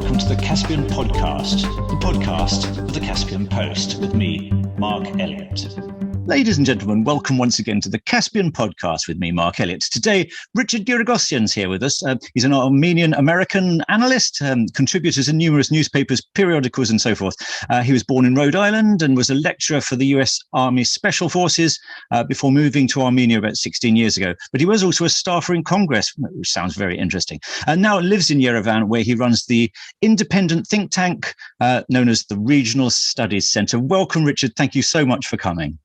welcome to the Caspian Podcast, the podcast of the Caspian Post, with me, Mark Elliott. Ladies and gentlemen, welcome once again to the Caspian Podcast with me, Mark Elliott. Today, Richard Giragosian's here with us. He's an Armenian-American analyst, contributor to numerous newspapers, periodicals, and so forth. He was born in Rhode Island and was a lecturer for the US Army Special Forces before moving to Armenia about 16 years ago. But he was also a staffer in Congress, which sounds very interesting. And now lives in Yerevan, where he runs the independent think tank known as the Regional Studies Center. Welcome, Richard. Thank you so much for coming.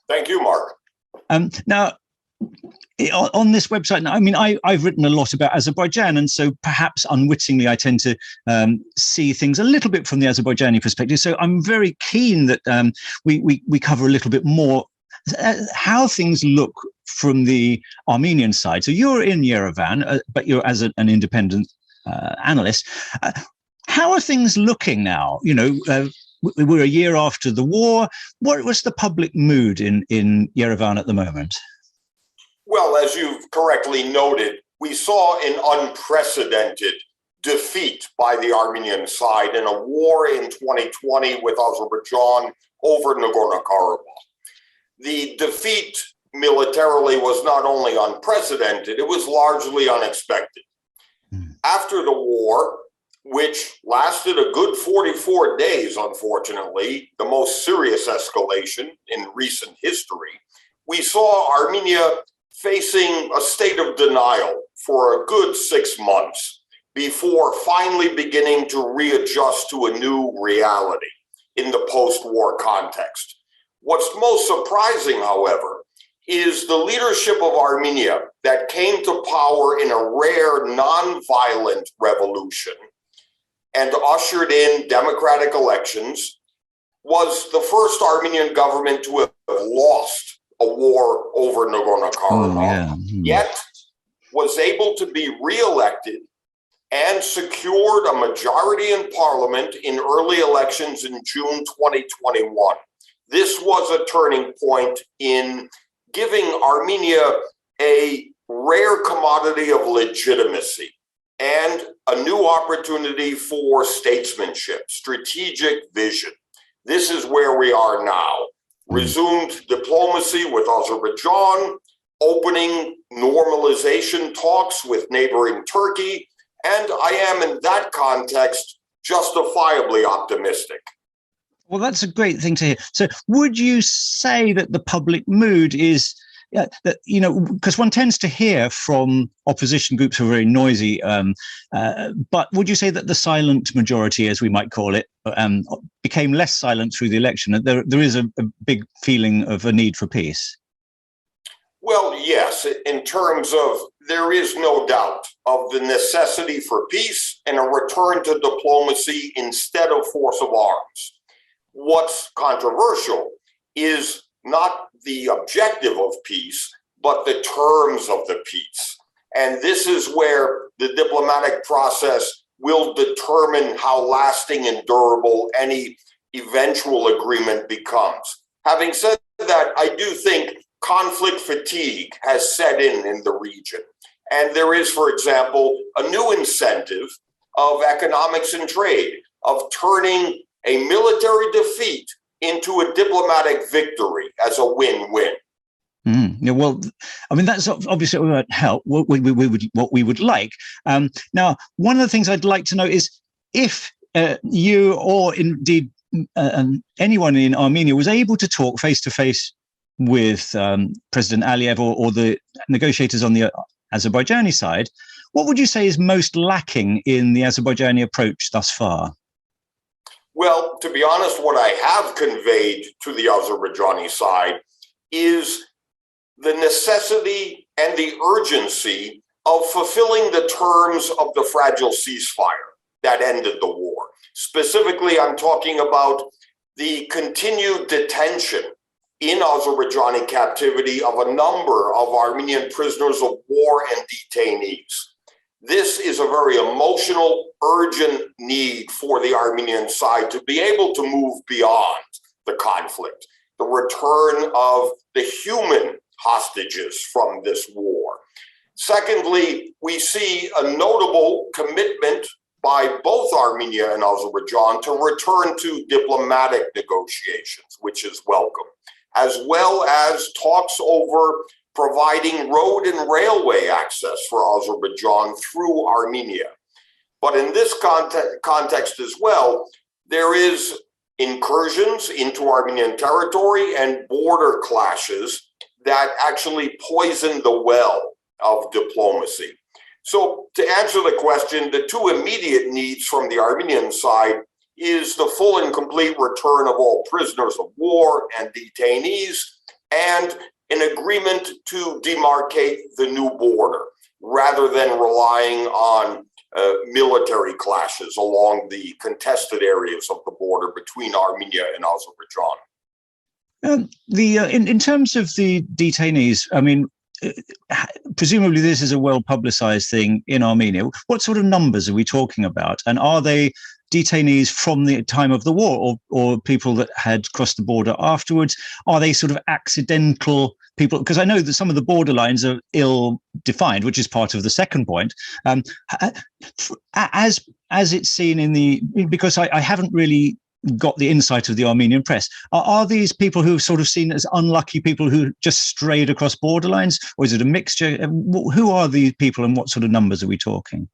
Thank you, Mark. Now, on this website, I mean, I've written a lot about Azerbaijan, and so perhaps unwittingly I tend to see things a little bit from the Azerbaijani perspective. So I'm very keen that we cover a little bit more how things look from the Armenian side. So you're in Yerevan, but you're as an independent analyst. How are things looking now? You know, we're a year after the war. What was the public mood in Yerevan at the moment? Well, as you've correctly noted, we saw an unprecedented defeat by the Armenian side in a war in 2020 with Azerbaijan over Nagorno-Karabakh. The defeat militarily was not only unprecedented, it was largely unexpected. After the war, which lasted a good 44 days, unfortunately, the most serious escalation in recent history, we saw Armenia facing a state of denial for a good 6 months before finally beginning to readjust to a new reality in the post-war context. What's most surprising, however, is the leadership of Armenia that came to power in a rare non-violent revolution and ushered in democratic elections, was the first Armenian government to have lost a war over Nagorno-Karabakh, yet was able to be re-elected and secured a majority in parliament in early elections in June 2021. This was a turning point in giving Armenia a rare commodity of legitimacy and a new opportunity for statesmanship, strategic vision. This is where we are now. Resumed diplomacy with Azerbaijan, opening normalization talks with neighboring Turkey, and I am in that context justifiably optimistic. Well, that's a great thing to hear. So would you say that the public mood is that, you know, because one tends to hear from opposition groups who are very noisy, but would you say that the silent majority, as we might call it, became less silent through the election? There is a big feeling of a need for peace. Well, yes, in terms of there is no doubt of the necessity for peace and a return to diplomacy instead of force of arms. What's controversial is not the objective of peace, but the terms of the peace. And this is where the diplomatic process will determine how lasting and durable any eventual agreement becomes. Having said that, I do think conflict fatigue has set in the region. And there is, for example, a new incentive of economics and trade, of turning a military defeat into a diplomatic victory as a win-win. Yeah, well, I mean, that's obviously what would help, what we would like. Now, one of the things I'd like to know is if you or indeed anyone in Armenia was able to talk face-to-face with President Aliyev or the negotiators on the Azerbaijani side, what would you say is most lacking in the Azerbaijani approach thus far? Well, to be honest, what I have conveyed to the Azerbaijani side is the necessity and the urgency of fulfilling the terms of the fragile ceasefire that ended the war. Specifically, I'm talking about the continued detention in Azerbaijani captivity of a number of Armenian prisoners of war and detainees. This is a very emotional, urgent need for the Armenian side to be able to move beyond the conflict, the return of the human hostages from this war. Secondly, we see a notable commitment by both Armenia and Azerbaijan to return to diplomatic negotiations, which is welcome, as well as talks over providing road and railway access for Azerbaijan through Armenia. But in this context as well, there is incursions into Armenian territory and border clashes that actually poison the well of diplomacy. So to answer the question, the two immediate needs from the Armenian side is the full and complete return of all prisoners of war and detainees, and an agreement to demarcate the new border, rather than relying on military clashes along the contested areas of the border between Armenia and Azerbaijan. In terms of the detainees, I mean, presumably this is a well-publicized thing in Armenia. What sort of numbers are we talking about? And are they detainees from the time of the war, or people that had crossed the border afterwards? Are they sort of accidental people? Because I know that some of the borderlines are ill-defined, which is part of the second point. As it's seen because I haven't really got the insight of the Armenian press, are these people who are sort of seen as unlucky people who just strayed across borderlines, or is it a mixture? Who are these people, and what sort of numbers are we talking?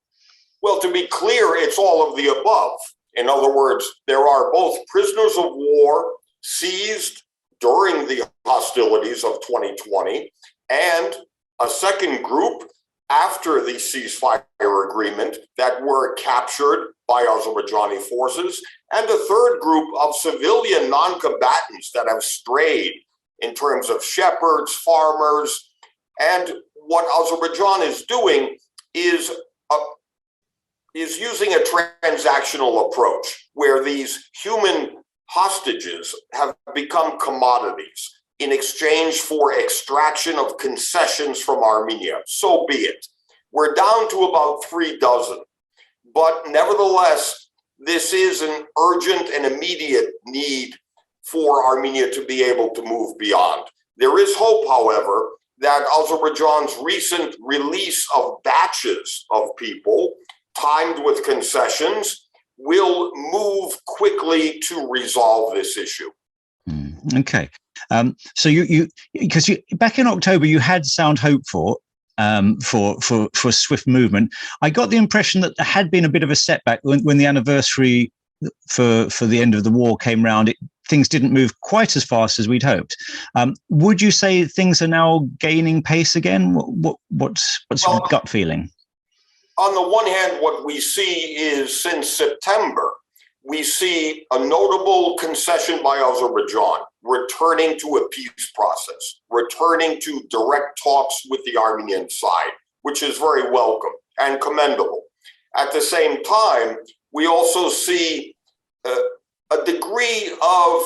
Well, to be clear, it's all of the above. In other words, there are both prisoners of war seized during the hostilities of 2020, and a second group after the ceasefire agreement that were captured by Azerbaijani forces, and a third group of civilian non-combatants that have strayed in terms of shepherds, farmers. And what Azerbaijan is doing is using a transactional approach where these human hostages have become commodities in exchange for extraction of concessions from Armenia. So be it. We're down to about 36, but nevertheless, this is an urgent and immediate need for Armenia to be able to move beyond. There is hope, however, that Azerbaijan's recent release of batches of people timed with concessions will move quickly to resolve this issue. Okay. So you back in October, you had sound hope for swift movement. I got the impression that there had been a bit of a setback when the anniversary for the end of the war came round. Things didn't move quite as fast as we'd hoped. Would you say things are now gaining pace again? What's your gut feeling? On the one hand, what we see is since September, we see a notable concession by Azerbaijan, returning to a peace process, returning to direct talks with the Armenian side, which is very welcome and commendable. At the same time, we also see a degree of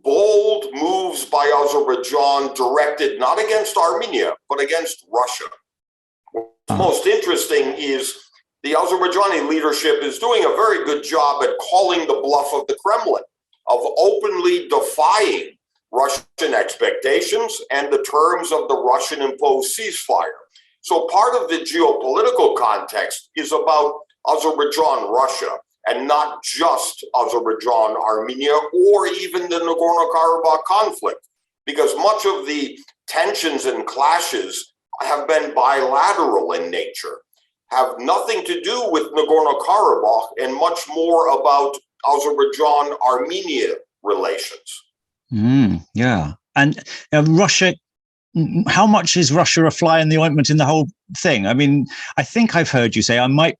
bold moves by Azerbaijan directed not against Armenia, but against Russia. What's most interesting is the Azerbaijani leadership is doing a very good job at calling the bluff of the Kremlin, of openly defying Russian expectations and the terms of the Russian-imposed ceasefire. So part of the geopolitical context is about Azerbaijan-Russia, and not just Azerbaijan-Armenia or even the Nagorno-Karabakh conflict, because much of the tensions and clashes have been bilateral in nature, have nothing to do with Nagorno-Karabakh, and much more about Azerbaijan-Armenia relations. Yeah. And Russia, how much is Russia a fly in the ointment in the whole thing? I mean, I think I've heard you say, I might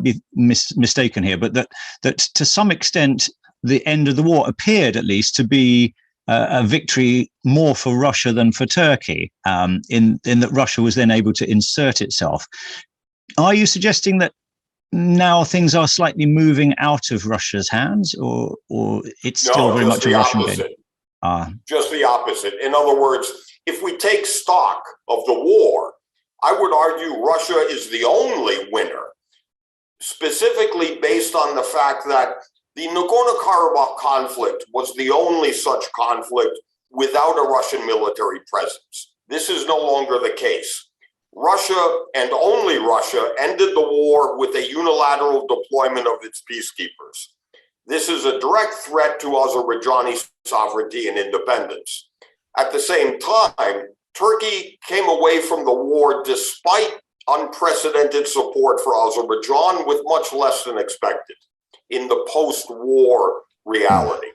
be mistaken here, but that to some extent, the end of the war appeared at least to be a victory more for Russia than for Turkey, in that Russia was then able to insert itself. Are you suggesting that now things are slightly moving out of Russia's hands, or it's still very much a Russian game? Just the opposite. In other words, if we take stock of the war, I would argue Russia is the only winner, specifically based on the fact that the Nagorno-Karabakh conflict was the only such conflict without a Russian military presence. This is no longer the case. Russia and only Russia ended the war with a unilateral deployment of its peacekeepers. This is a direct threat to Azerbaijani sovereignty and independence. At the same time, Turkey came away from the war despite unprecedented support for Azerbaijan with much less than expected in the post-war reality.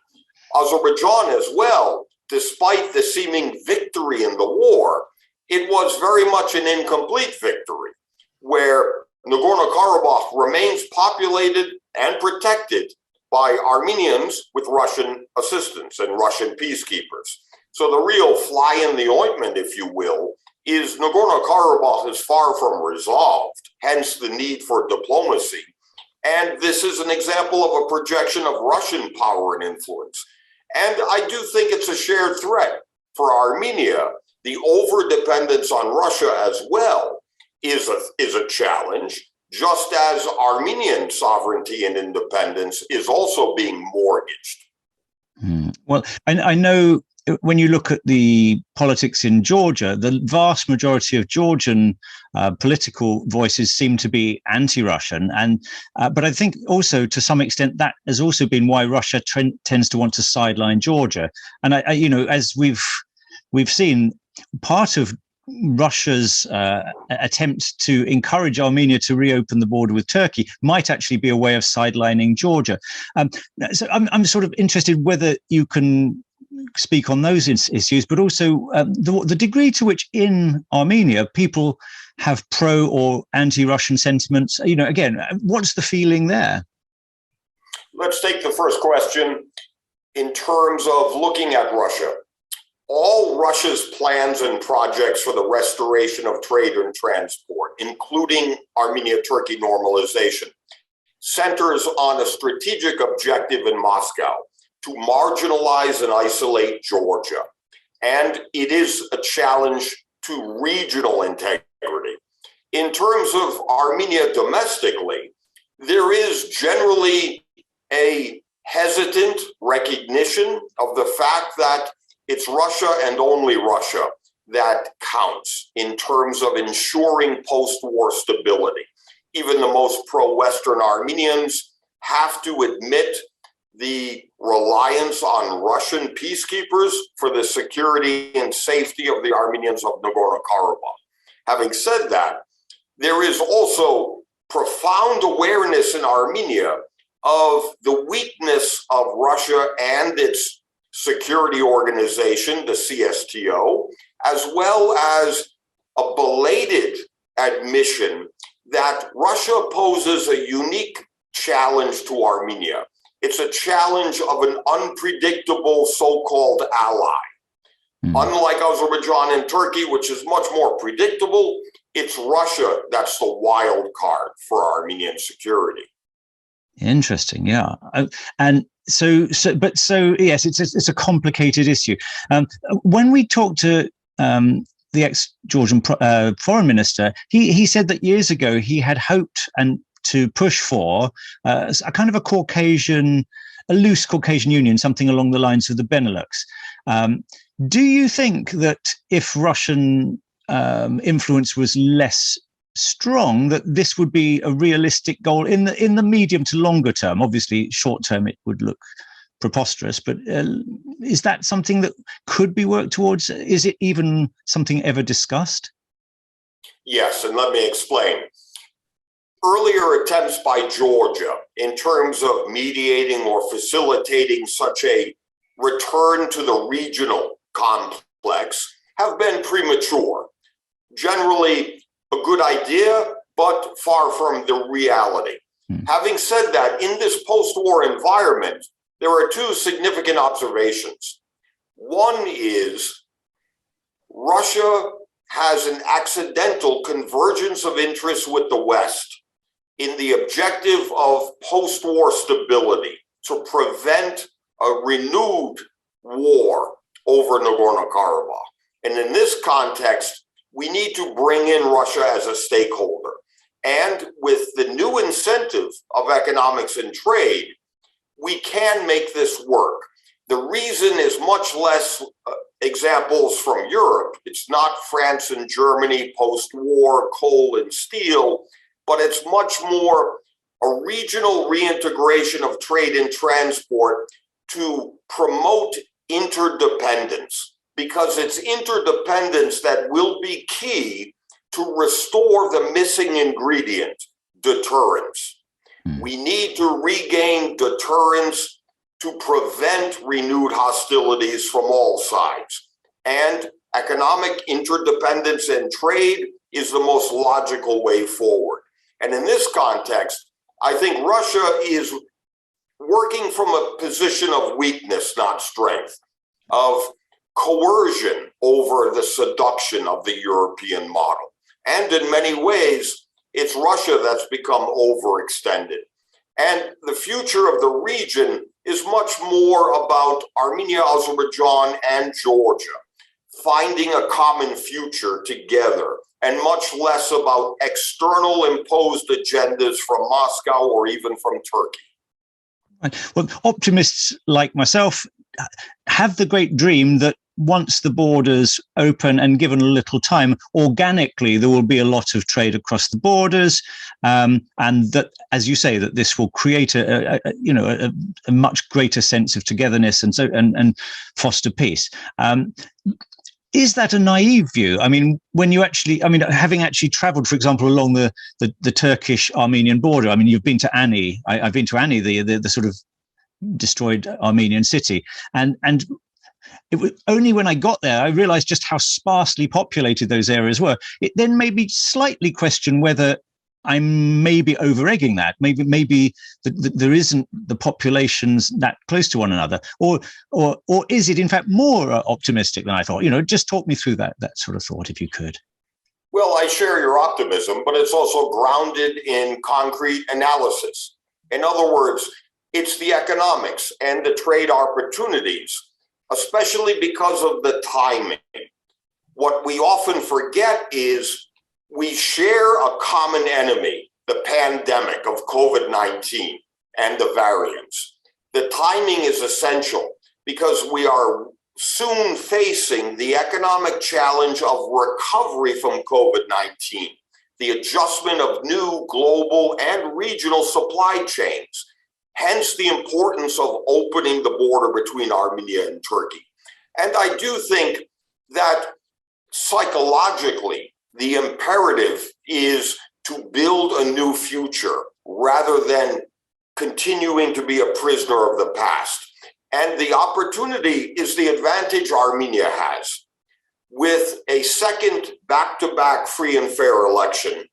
Azerbaijan as well, despite the seeming victory in the war, it was very much an incomplete victory, where Nagorno-Karabakh remains populated and protected by Armenians with Russian assistance and Russian peacekeepers. So the real fly in the ointment, if you will, is Nagorno-Karabakh is far from resolved, hence the need for diplomacy. And this is an example of a projection of Russian power and influence. And I do think it's a shared threat for Armenia. The overdependence on Russia as well is a challenge, just as Armenian sovereignty and independence is also being mortgaged. Well, I know when you look at the politics in Georgia, the vast majority of Georgian political voices seem to be anti-Russian, and but I think also to some extent that has also been why Russia tends to want to sideline Georgia. And as we've seen, part of Russia's attempt to encourage Armenia to reopen the border with Turkey might actually be a way of sidelining Georgia. So I'm sort of interested whether you can speak on those issues, but also the degree to which in Armenia people have pro or anti-Russian sentiments. Again, what's the feeling there? Let's take the first question in terms of looking at Russia. All Russia's plans and projects for the restoration of trade and transport, including Armenia-Turkey normalization, centers on a strategic objective in Moscow to marginalize and isolate Georgia. And it is a challenge to regional integrity. In terms of Armenia domestically, there is generally a hesitant recognition of the fact that it's Russia and only Russia that counts in terms of ensuring post-war stability. Even the most pro-Western Armenians have to admit the reliance on Russian peacekeepers for the security and safety of the Armenians of Nagorno-Karabakh. Having said that, there is also profound awareness in Armenia of the weakness of Russia and its security organization, the CSTO, as well as a belated admission that Russia poses a unique challenge to Armenia. It's a challenge of an unpredictable so-called ally. Unlike Azerbaijan and Turkey, which is much more predictable, it's Russia that's the wild card for Armenian security. Interesting, yeah. And so yes, it's a complicated issue. When we talked to the ex-Georgian foreign minister, he said that years ago he had hoped and to push for a kind of a loose Caucasian union, something along the lines of the Benelux. Do you think that if Russian influence was less strong, that this would be a realistic goal in the medium to longer term? Obviously, short term it would look preposterous, but is that something that could be worked towards? Is it even something ever discussed? Yes, and let me explain. Earlier attempts by Georgia in terms of mediating or facilitating such a return to the regional complex have been premature. Generally a good idea, but far from the reality. Having said that, in this post-war environment, there are two significant observations. One is Russia has an accidental convergence of interests with the West in the objective of post-war stability to prevent a renewed war over Nagorno-Karabakh. And in this context, we need to bring in Russia as a stakeholder. And with the new incentive of economics and trade, we can make this work. The reason is much less examples from Europe. It's not France and Germany post-war, coal and steel, but it's much more a regional reintegration of trade and transport to promote interdependence, because it's interdependence that will be key to restore the missing ingredient, deterrence. We need to regain deterrence to prevent renewed hostilities from all sides. And economic interdependence and trade is the most logical way forward. And in this context, I think Russia is working from a position of weakness, not strength, of coercion over the seduction of the European model. And in many ways, it's Russia that's become overextended. And the future of the region is much more about Armenia, Azerbaijan, and Georgia finding a common future together, and much less about external imposed agendas from Moscow or even from Turkey. Well, optimists like myself have the great dream that once the borders open and given a little time, organically there will be a lot of trade across the borders, and that, as you say, that this will create a much greater sense of togetherness and foster peace. Is that a naive view? I mean, when you actually, having actually traveled, for example, along the Turkish-Armenian border, you've been to Ani. I've been to Ani, the sort of destroyed Armenian city. And it was only when I got there, I realized just how sparsely populated those areas were. It then made me slightly question whether I'm maybe over-egging that. Maybe there isn't the populations that close to one another, or is it in fact more optimistic than I thought? Just talk me through that sort of thought, if you could. Well, I share your optimism, but it's also grounded in concrete analysis. In other words, it's the economics and the trade opportunities, especially because of the timing. What we often forget is we share a common enemy, the pandemic of COVID-19 and the variants. The timing is essential because we are soon facing the economic challenge of recovery from COVID-19, the adjustment of new global and regional supply chains, hence the importance of opening the border between Armenia and Turkey. And I do think that psychologically, the imperative is to build a new future rather than continuing to be a prisoner of the past. And the opportunity is the advantage Armenia has. With a second back-to-back free and fair election,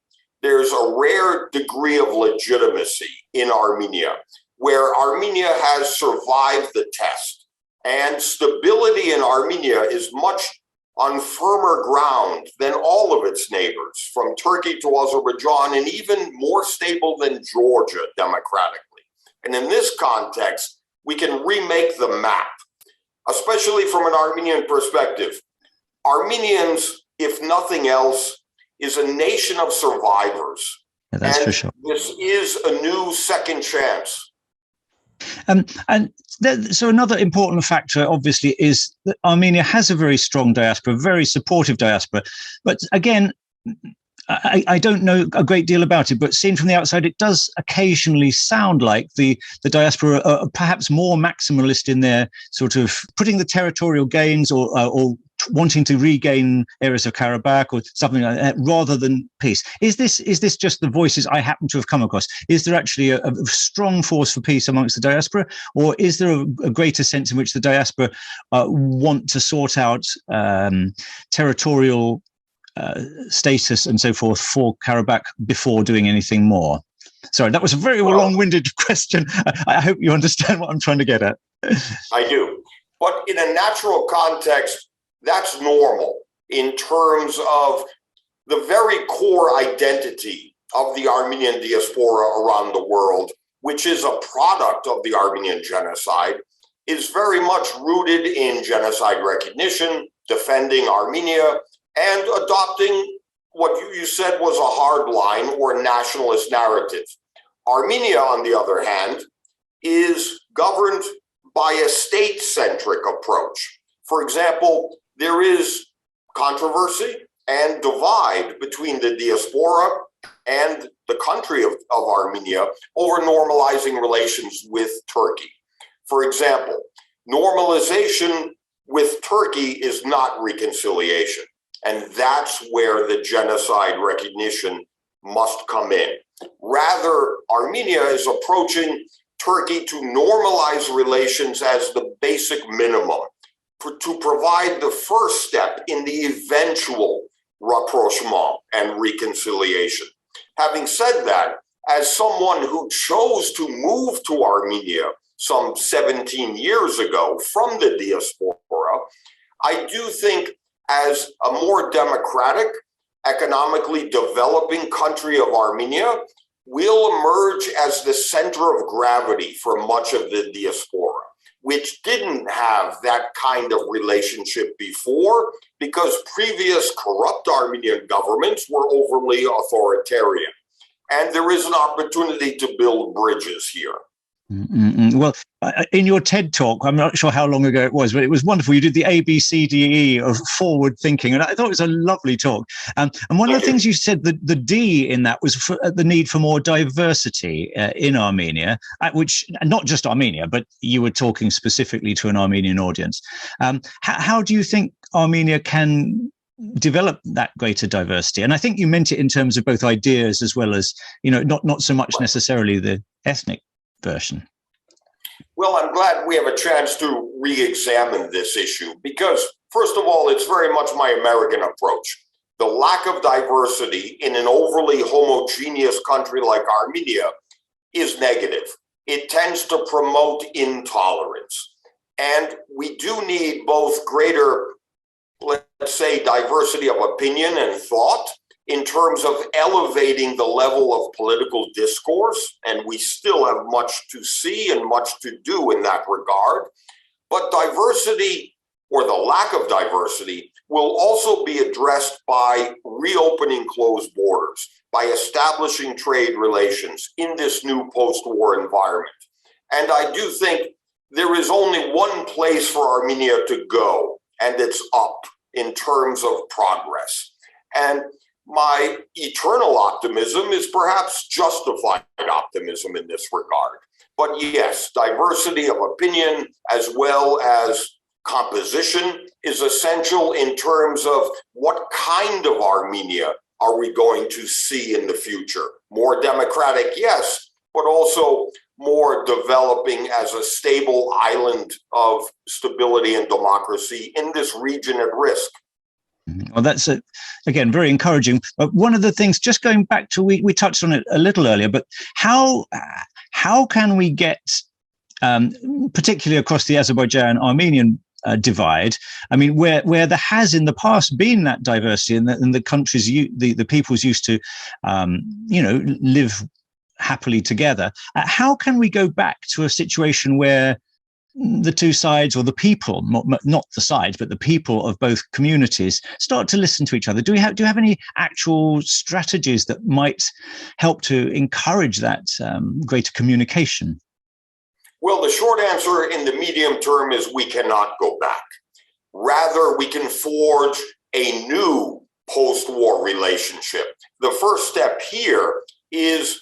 there's a rare degree of legitimacy in Armenia, where Armenia has survived the test. And stability in Armenia is much on firmer ground than all of its neighbors, from Turkey to Azerbaijan, and even more stable than Georgia democratically. And in this context, we can remake the map, especially from an Armenian perspective. Armenians, if nothing else, is a nation of survivors. Yeah, that's for sure. This is a new second chance. So another important factor, obviously, is that Armenia has a very strong diaspora, very supportive diaspora. But again, I don't know a great deal about it, but seen from the outside, it does occasionally sound like the diaspora are perhaps more maximalist in their sort of putting the territorial gains or wanting to regain areas of Karabakh or something like that, rather than peace. Is this just the voices I happen to have come across? Is there actually a strong force for peace amongst the diaspora, or is there a greater sense in which the diaspora want to sort out territorial status and so forth for Karabakh before doing anything more? Sorry, that was a very long-winded question. I hope you understand what I'm trying to get at. I do. But in a natural context, that's normal in terms of the very core identity of the Armenian diaspora around the world, which is a product of the Armenian genocide, is very much rooted in genocide recognition, defending Armenia, and adopting what you said was a hard line or nationalist narrative. Armenia, on the other hand, is governed by a state-centric approach. For example, there is controversy and divide between the diaspora and the country of Armenia over normalizing relations with Turkey. For example, normalization with Turkey is not reconciliation, and that's where the genocide recognition must come in. Rather, Armenia is approaching Turkey to normalize relations as the basic minimum, to provide the first step in the eventual rapprochement and reconciliation. Having said that, as someone who chose to move to Armenia some 17 years ago from the diaspora, I do think as a more democratic, economically developing country of Armenia will emerge as the center of gravity for much of the diaspora, which didn't have that kind of relationship before because previous corrupt Armenian governments were overly authoritarian. And there is an opportunity to build bridges here. Well, in your TED talk, I'm not sure how long ago it was, but it was wonderful. You did the ABCDE of forward thinking, and I thought it was a lovely talk. And one of the things you said, the D in that was the need for more diversity in Armenia, which not just Armenia, but you were talking specifically to an Armenian audience. How do you think Armenia can develop that greater diversity? And I think you meant it in terms of both ideas as well as, not so much necessarily the ethnic version. Well, I'm glad we have a chance to re-examine this issue because, first of all, it's very much my American approach. The lack of diversity in an overly homogeneous country like Armenia is negative. It tends to promote intolerance. And we do need both greater, let's say, diversity of opinion and thought in terms of elevating the level of political discourse, and we still have much to see and much to do in that regard. But diversity, or the lack of diversity, will also be addressed by reopening closed borders, by establishing trade relations in this new post-war environment. And I do think there is only one place for Armenia to go, and it's up in terms of progress. And my eternal optimism is perhaps justified optimism in this regard. But yes, diversity of opinion as well as composition is essential in terms of what kind of Armenia are we going to see in the future. More democratic, yes, but also more developing as a stable island of stability and democracy in this region at risk. Well, that's, again, very encouraging. But one of the things, just going back to, we touched on it a little earlier, but how can we get, particularly across the Azerbaijan-Armenian divide, I mean, where there has in the past been that diversity and the countries, the peoples used to, live happily together. How can we go back to a situation where the two sides, or the people, not the sides, but the people of both communities start to listen to each other? Do you have any actual strategies that might help to encourage that greater communication? Well, the short answer in the medium term is we cannot go back. Rather, we can forge a new post-war relationship. The first step here is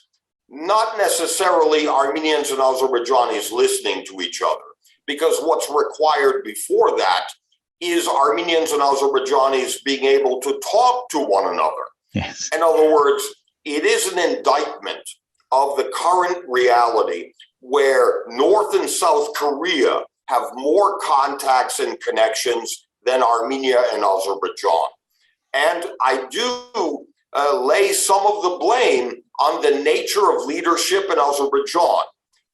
not necessarily Armenians and Azerbaijanis listening to each other, because what's required before that is Armenians and Azerbaijanis being able to talk to one another. Yes. In other words, it is an indictment of the current reality where North and South Korea have more contacts and connections than Armenia and Azerbaijan. And I do lay some of the blame on the nature of leadership in Azerbaijan.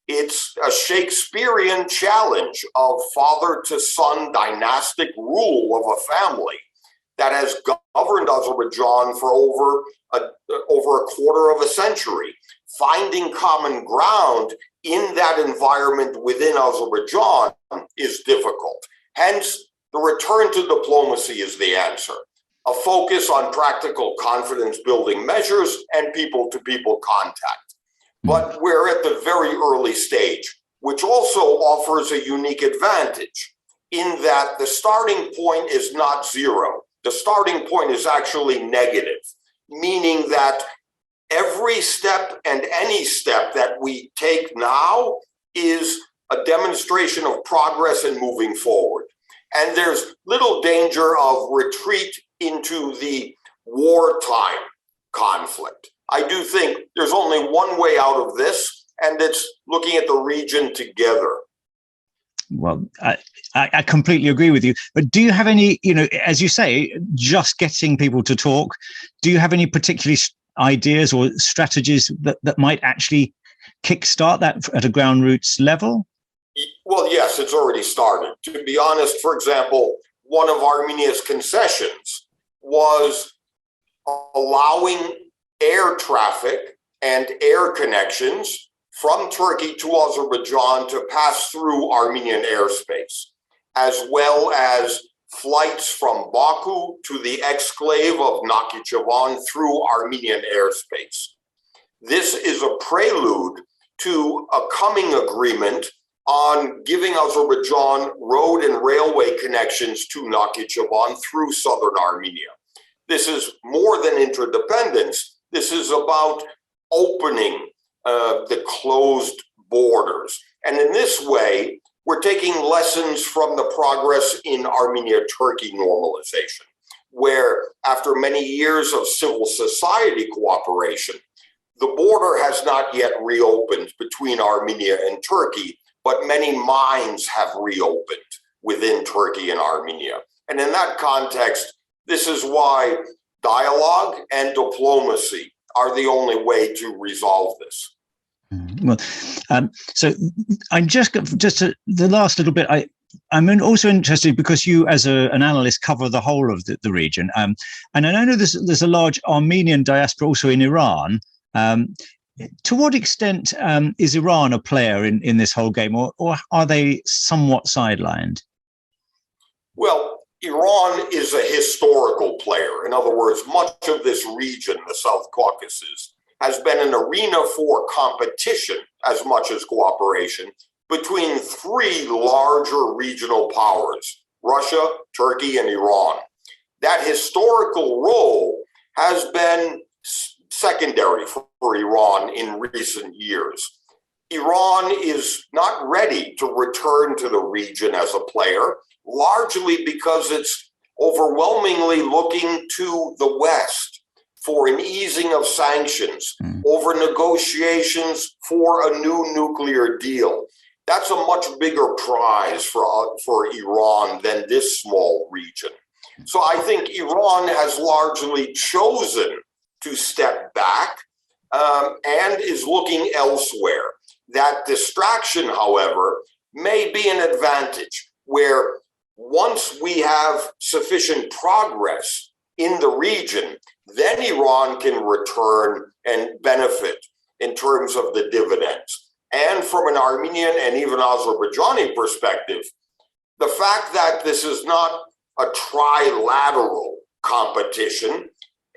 It's a Shakespearean challenge of father to son dynastic rule of a family that has governed Azerbaijan for over a quarter of a century. Finding common ground in that environment within Azerbaijan is difficult. Hence, the return to diplomacy is the answer. A focus on practical confidence-building measures and people-to-people contact. But we're at the very early stage, which also offers a unique advantage. in that the starting point is not zero. The starting point is actually negative, meaning that every step and any step that we take now is a demonstration of progress and moving forward. And there's little danger of retreat into the wartime conflict. I do think there's only one way out of this, and it's looking at the region together. Well, I completely agree with you. But do you have any, as you say, just getting people to talk, do you have any particular ideas or strategies that might actually kickstart that at a ground roots level? Well, yes, it's already started. To be honest, for example, one of Armenia's concessions was allowing air traffic and air connections from Turkey to Azerbaijan to pass through Armenian airspace, as well as flights from Baku to the exclave of Nakhichevan through Armenian airspace. This is a prelude to a coming agreement on giving Azerbaijan road and railway connections to Nakhichevan through southern Armenia. This is more than interdependence. This is about opening the closed borders. And in this way, we're taking lessons from the progress in Armenia-Turkey normalization, where after many years of civil society cooperation, the border has not yet reopened between Armenia and Turkey, but many minds have reopened within Turkey and Armenia. And in that context, this is why dialogue and diplomacy are the only way to resolve this. Well, so I'm just the last little bit. I'm also interested because you, as an analyst, cover the whole of the region, and I know there's a large Armenian diaspora also in Iran. To what extent is Iran a player in this whole game, or are they somewhat sidelined? Well, Iran is a historical player. In other words, much of this region, the South Caucasus, has been an arena for competition as much as cooperation between three larger regional powers, Russia, Turkey, and Iran. That historical role has been secondary for Iran in recent years. Iran is not ready to return to the region as a player, largely because it's overwhelmingly looking to the West for an easing of sanctions, over negotiations for a new nuclear deal. That's a much bigger prize for Iran than this small region. So I think Iran has largely chosen to step back and is looking elsewhere. That distraction, however, may be an advantage, where once we have sufficient progress in the region, then Iran can return and benefit in terms of the dividends. And from an Armenian and even Azerbaijani perspective, the fact that this is not a trilateral competition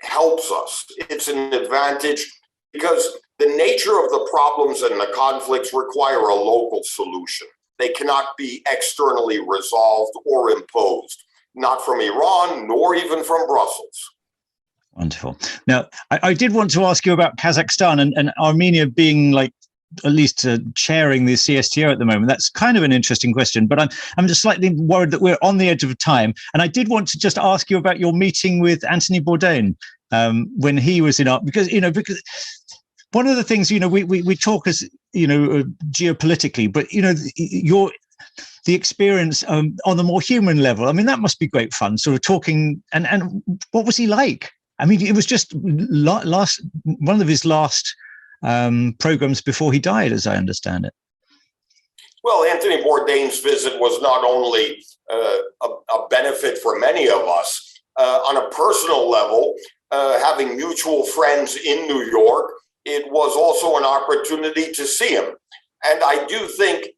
helps us. It's an advantage because the nature of the problems and the conflicts require a local solution. They cannot be externally resolved or imposed, not from Iran, nor even from Brussels. Wonderful. Now, I did want to ask you about Kazakhstan and Armenia being at least chairing the CSTO at the moment. That's kind of an interesting question, but I'm just slightly worried that we're on the edge of time. And I did want to just ask you about your meeting with Anthony Bourdain when he was in because one of the things, we talk as, geopolitically, but, the experience on the more human level, that must be great fun, sort of talking. And what was he like? It was just one of his last programs before he died, as I understand it. Well, Anthony Bourdain's visit was not only a benefit for many of us on a personal level, having mutual friends in New York. It was also an opportunity to see him. And I do think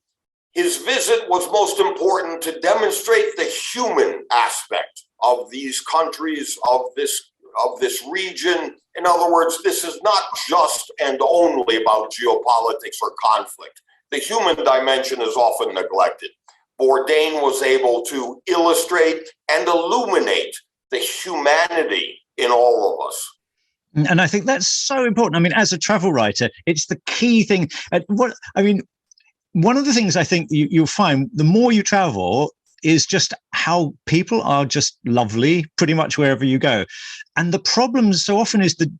his visit was most important to demonstrate the human aspect of these countries, of this region. In other words, this is not just and only about geopolitics or conflict. The human dimension is often neglected. Bourdain was able to illustrate and illuminate the humanity in all of us. And I think that's so important. I mean, as a travel writer, it's the key thing. One of the things I think you'll find the more you travel is just how people are just lovely pretty much wherever you go. And the problem so often is the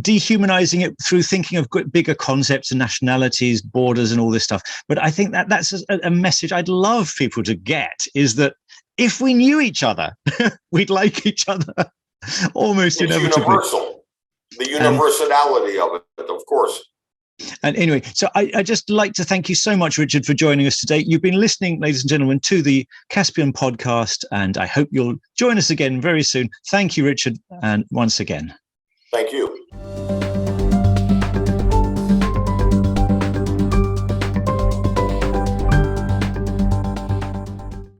dehumanizing it through thinking of bigger concepts and nationalities, borders and all this stuff. But I think that's a message I'd love people to get, is that if we knew each other, we'd like each other almost it's inevitably. Universal. The universality of it, of course. And anyway, so I just like to thank you so much, Richard, for joining us today. You've been listening, ladies and gentlemen, to the Caspian podcast, and I hope you'll join us again very soon. Thank you, Richard, and once again. Thank you.